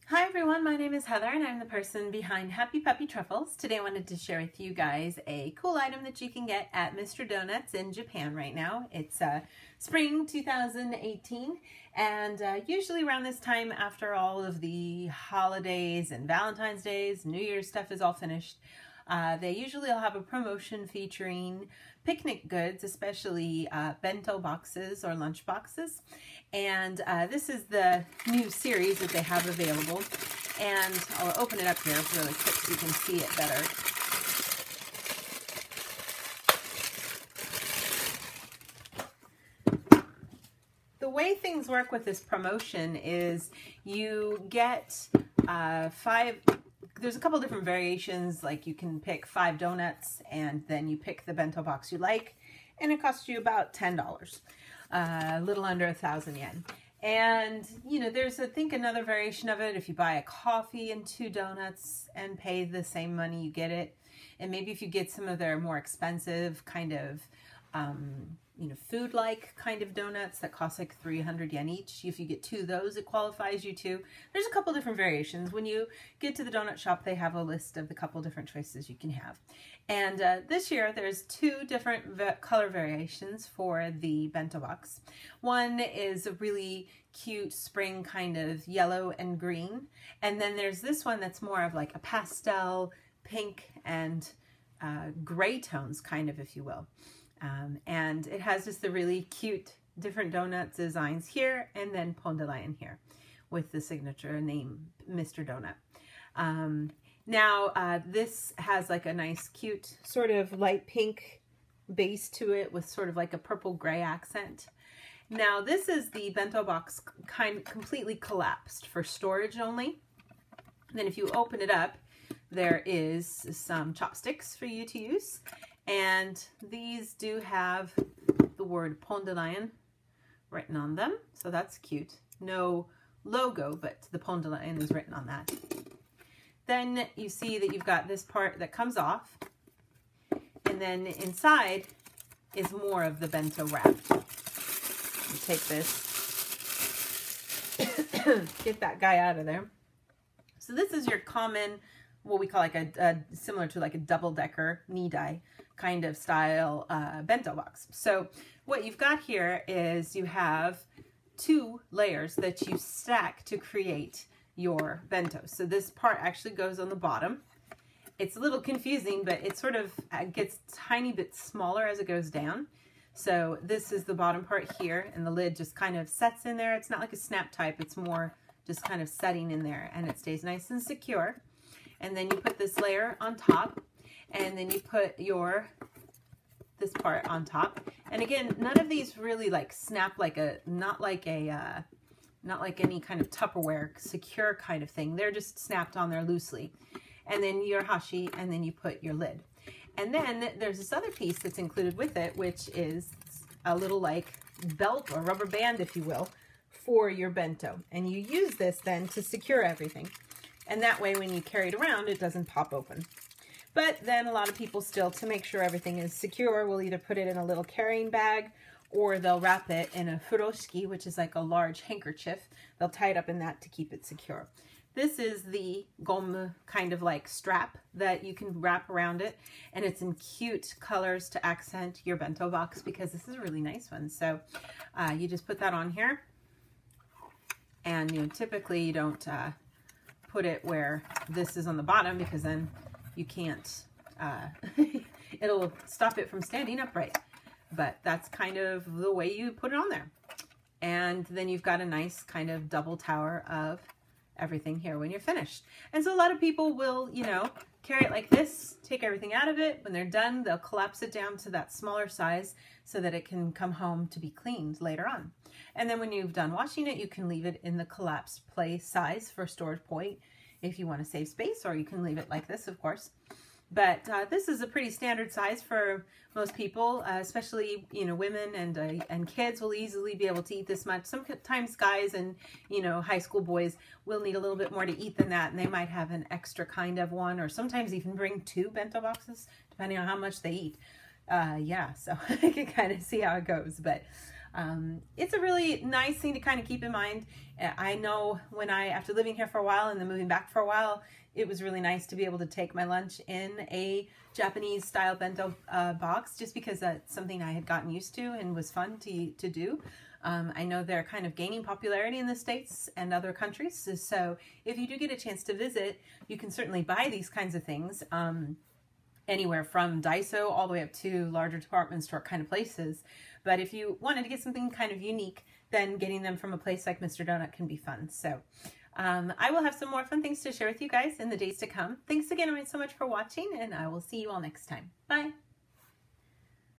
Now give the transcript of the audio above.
Hi everyone, my name is Heather and I'm the person behind Happy Puppy Truffles. Today I wanted to share with you guys a cool item that you can get at Mr. Donuts in Japan right now. It's spring 2018 and usually around this time after all of the holidays and Valentine's Days, New Year's stuff is all finished, they usually will have a promotion featuring picnic goods, especially bento boxes or lunch boxes. And this is the new series that they have available. And I'll open it up here really quick so you can see it better. The way things work with this promotion is you get there's a couple different variations, like you can pick 5 donuts and then you pick the bento box you like, and it costs you about $10, a little under 1,000 yen. And you know, there's I think another variation of it. If you buy a coffee and 2 donuts and pay the same money, you get it. And maybe if you get some of their more expensive kind of you know, food-like kind of donuts that cost like 300 yen each. If you get 2 of those, it qualifies you too. There's a couple different variations. When you get to the donut shop, they have a list of the couple different choices you can have. And this year, there's 2 different color variations for the bento box. One is a really cute spring kind of yellow and green. And then there's this one that's more of like a pastel pink and gray tones, kind of, if you will. And it has just the really cute different donut designs here, and then pondalayan here with the signature name Mr. Donut. Now this has like a nice cute sort of light pink base to it with sort of like a purple gray accent. Now this is the bento box completely collapsed for storage only. And then if you open it up, there is some chopsticks for you to use. And these do have the word pondalayan written on them, so that's cute. No logo, but the pondalayan is written on that. Then you see that you've got this part that comes off, and then inside is more of the bento wrap. You take this, get that guy out of there. So this is your common, what we call like a similar to like a double-decker knee-dye kind of style bento box. So what you've got here is you have 2 layers that you stack to create your bento. So this part actually goes on the bottom. It's a little confusing, but it sort of gets tiny bit smaller as it goes down. So this is the bottom part here, and the lid just kind of sets in there. It's not like a snap type, it's more just kind of setting in there, and it stays nice and secure. And then you put this layer on top, and then you put this part on top. And again, none of these really like snap like not like any kind of Tupperware secure kind of thing. They're just snapped on there loosely. And then your hashi, and then you put your lid. And then there's this other piece that's included with it, which is a little like belt or rubber band, if you will, for your bento. And you use this then to secure everything. And that way, when you carry it around, it doesn't pop open. But then a lot of people still, to make sure everything is secure, will either put it in a little carrying bag, or they'll wrap it in a furoshiki, which is like a large handkerchief. They'll tie it up in that to keep it secure. This is the gomu kind of like strap that you can wrap around it. And it's in cute colors to accent your bento box, because this is a really nice one. So you just put that on here. And you know, typically you don't put it where this is on the bottom, because then you can't, it'll stop it from standing upright. But that's kind of the way you put it on there. And then you've got a nice kind of double tower of everything here when you're finished. And so a lot of people will, you know, carry it like this, take everything out of it. When they're done, they'll collapse it down to that smaller size so that it can come home to be cleaned later on. And then when you've done washing it, you can leave it in the collapsed place size for storage point if you want to save space, or you can leave it like this, of course. But this is a pretty standard size for most people, especially, you know, women and kids will easily be able to eat this much. Sometimes guys and, you know, high school boys will need a little bit more to eat than that, and they might have an extra kind of one, or sometimes even bring 2 bento boxes, depending on how much they eat. Yeah, so I can kind of see how it goes. But It's a really nice thing to kind of keep in mind. I know when after living here for a while and then moving back for a while, it was really nice to be able to take my lunch in a Japanese style bento box, just because that's something I had gotten used to and was fun to do. I know they're kind of gaining popularity in the States and other countries. So if you do get a chance to visit, you can certainly buy these kinds of things anywhere from Daiso all the way up to larger department store kind of places. But if you wanted to get something kind of unique, then getting them from a place like Mr. Donut can be fun. So I will have some more fun things to share with you guys in the days to come. Thanks again so much for watching, and I will see you all next time. Bye.